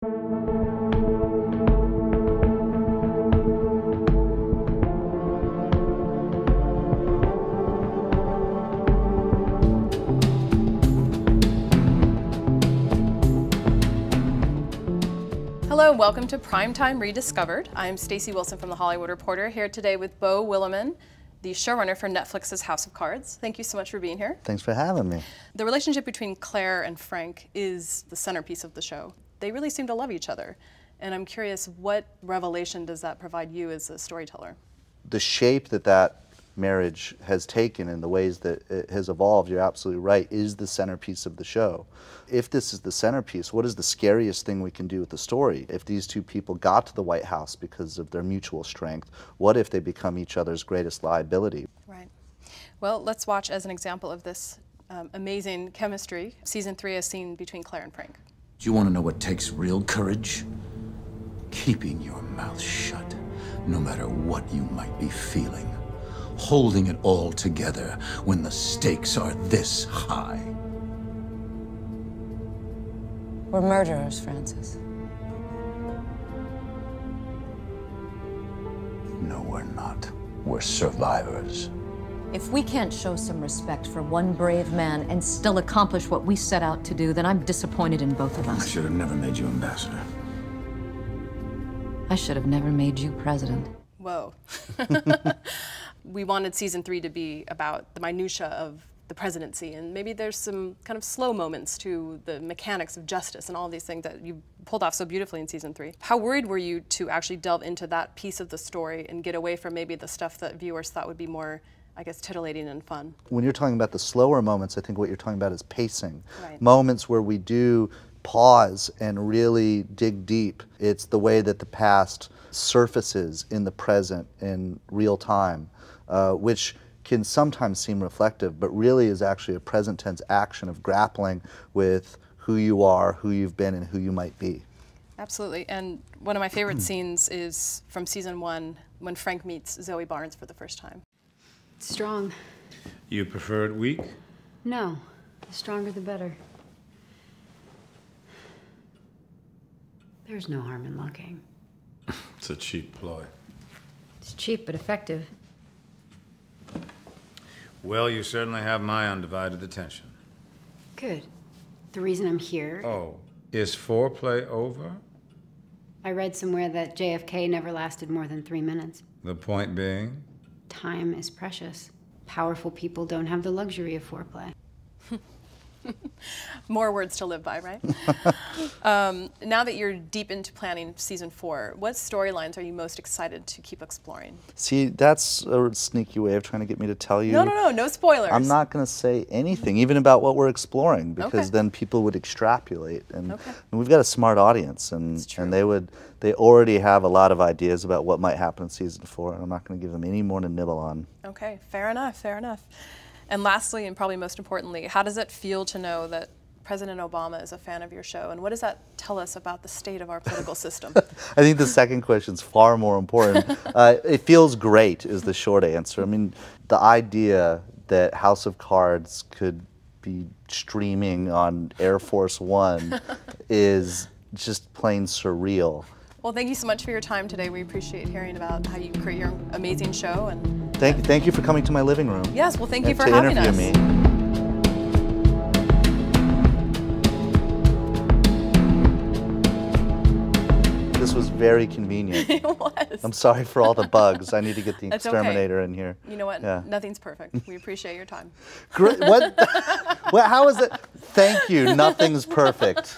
Hello, welcome to Primetime Rediscovered. I'm Stacey Wilson from The Hollywood Reporter, here today with Beau Willimon, the showrunner for Netflix's House of Cards. Thank you so much for being here. Thanks for having me. The relationship between Claire and Frank is the centerpiece of the show. They really seem to love each other. And I'm curious, what revelation does that provide you as a storyteller? The shape that marriage has taken and the ways that it has evolved, you're absolutely right, is the centerpiece of the show. If this is the centerpiece, what is the scariest thing we can do with the story? If these two people got to the White House because of their mutual strength, what if they become each other's greatest liability? Right. Well, let's watch as an example of this amazing chemistry, Season 3, a scene between Claire and Frank. Do you want to know what takes real courage? Keeping your mouth shut, no matter what you might be feeling. Holding it all together when the stakes are this high. We're murderers, Francis. No, we're not. We're survivors. If we can't show some respect for one brave man and still accomplish what we set out to do, then I'm disappointed in both of I us. should have never made you ambassador. I should have never made you president. Whoa. We wanted Season 3 to be about the minutia of the presidency, and maybe there's some kind of slow moments to the mechanics of justice and all these things that you pulled off so beautifully in Season 3. How worried were you to actually delve into that piece of the story and get away from maybe the stuff that viewers thought would be more, I guess, titillating and fun? When you're talking about the slower moments, I think what you're talking about is pacing. Right. Moments where we do pause and really dig deep. It's the way that the past surfaces in the present in real time, which can sometimes seem reflective, but really is actually a present tense action of grappling with who you are, who you've been, and who you might be. Absolutely, and one of my favorite scenes is from Season 1 when Frank meets Zoe Barnes for the first time. Strong. You prefer it weak? No. The stronger the better. There's no harm in looking. It's a cheap ploy. It's cheap but effective. Well, you certainly have my undivided attention. Good. The reason I'm here... Oh, is foreplay over? I read somewhere that JFK never lasted more than 3 minutes. The point being? Time is precious. Powerful people don't have the luxury of foreplay. More words to live by, right? Now that you're deep into planning Season 4, what storylines are you most excited to keep exploring? See, that's a sneaky way of trying to get me to tell you. No spoilers. I'm not going to say anything, even about what we're exploring, because then people would extrapolate. And, and we've got a smart audience, and they already have a lot of ideas about what might happen in Season 4, and I'm not going to give them any more to nibble on. Okay, fair enough, fair enough. And lastly, and probably most importantly, how does it feel to know that President Obama is a fan of your show? And what does that tell us about the state of our political system? I think the second question is far more important. It feels great is the short answer. I mean, the idea that House of Cards could be streaming on Air Force One is just plain surreal. Well, thank you so much for your time today. We appreciate hearing about how you create your amazing show. And thank you for coming to my living room. Yes, well, thank you for having us. To interview me. This was very convenient. It was. I'm sorry for all the bugs. I need to get the exterminator in here. You know what? Yeah. Nothing's perfect. We appreciate your time. Great. What? How is it? Thank you. Nothing's perfect.